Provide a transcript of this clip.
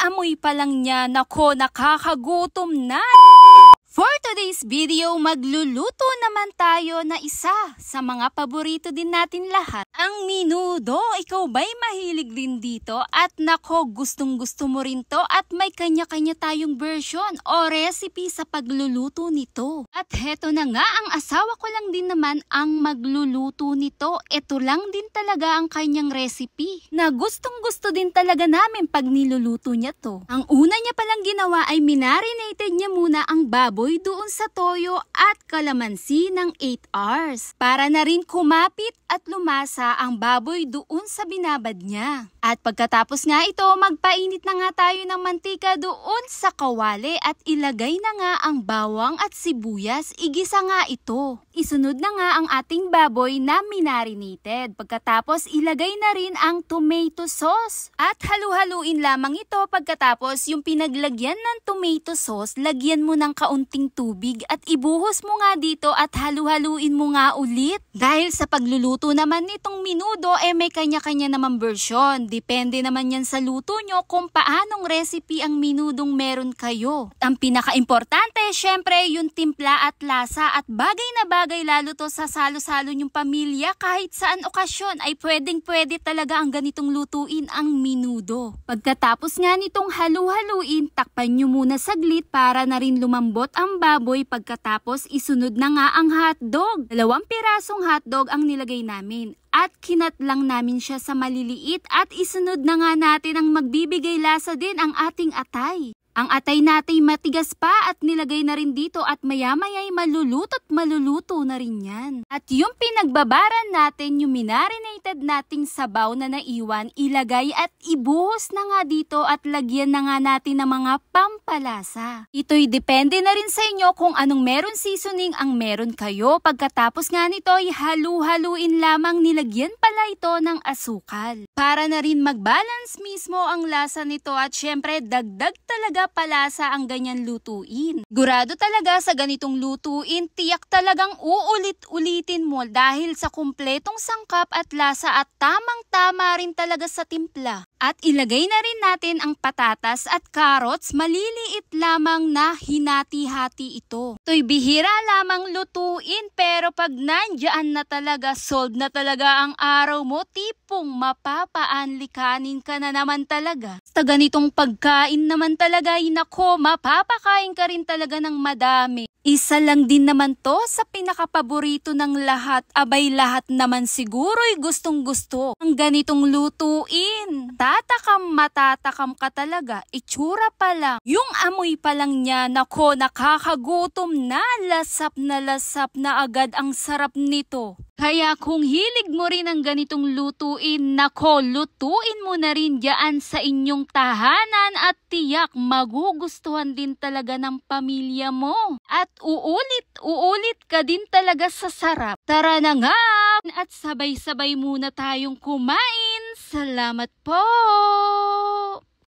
amoy pa lang niya, nako, nakakagutom na! For today's video, magluluto naman tayo na isa sa mga paborito din natin lahat, ang menudo. Ikaw ba'y mahilig din dito? At nako, gustong gusto mo rin to at may kanya-kanya tayong version o recipe sa pagluluto nito. At heto na nga, ang asawa ko lang din naman ang magluluto nito. Ito lang din talaga ang kanyang recipe na gustong gusto din talaga namin pag niluluto niya to. Ang una niya palang ginawa ay minarinated niya muna ang baboy doon sa toyo at kalamansi ng 8 hours para na rin kumapit at lumasa ang baboy doon sa binabad niya. At pagkatapos nga ito, magpainit na nga tayo ng mantika doon sa kawali at ilagay na nga ang bawang at sibuyas. Igisa nga ito. Isunod na nga ang ating baboy na minarinated. Pagkatapos ilagay na rin ang tomato sauce at halu-haluin lamang ito. Pagkatapos yung pinaglagyan ng tomato sauce, lagyan mo ng kaunting tubig at ibuhos mo nga dito at halu-haluin mo nga ulit. Dahil sa pagluluto naman nitong menudo, may kanya-kanya naman version. Depende naman yan sa luto nyo kung paanong recipe ang menudong meron kayo. Ang pinaka-importante, syempre, yung timpla at lasa at bagay na bagay lalo to sa salo-salo nyong pamilya. Kahit saan okasyon ay pwedeng-pwede talaga ang ganitong lutuin ang menudo. Pagkatapos nga nitong halu-haluin, takpan nyo muna saglit para na rin lumambot ang baboy. Pagkatapos isunod na nga ang hotdog. 2 pirasong hotdog ang nilagay namin. At kinat lang namin siya sa maliliit at isunod na nga natin ang magbibigay lasa din ang ating atay. Ang atay natin matigas pa at nilagay na rin dito at maya-maya'y maluluto na rin yan. At yung pinagbabaran natin, yung minarinated nating sabaw na naiwan, ilagay at ibuhos na nga dito at lagyan na nga natin ng mga pampalasa. Ito'y depende na rin sa inyo kung anong meron seasoning ang meron kayo. Pagkatapos nga nito ay halu-haluin lamang, nilagyan pala ito ng asukal. Para na rin mag-balance mismo ang lasa nito at syempre dagdag talaga palasa ang ganyan lutuin. Gurado talaga sa ganitong lutuin, tiyak talagang uulit-ulitin mo dahil sa kumpletong sangkap at lasa at tamang-tama rin talaga sa timpla. At ilagay na rin natin ang patatas at carrots, maliliit lamang na hinati-hati ito. Ito'y bihira lamang lutuin pero pag nandyan na talaga, sold na talaga ang araw mo, tipong mapapaanlikanin ka na naman talaga. Sa ganitong pagkain naman talaga, nako, mapapakain ka rin talaga ng madami. Isa lang din naman to sa pinakapaborito ng lahat. Abay, lahat naman siguro'y gustong-gusto ang ganitong lutuin. Matatakam ka talaga. Itsura pa lang, yung amoy pa lang niya, nako, nakakagutom na. Lasap na agad, ang sarap nito. Kaya kung hilig mo rin ang ganitong lutuin, nako, lutuin mo na rin diyan sa inyong tahanan at tiyak magugustuhan din talaga ng pamilya mo. At uulit ka din talaga sa sarap. Tara na nga at sabay-sabay muna tayong kumain. Salamat po!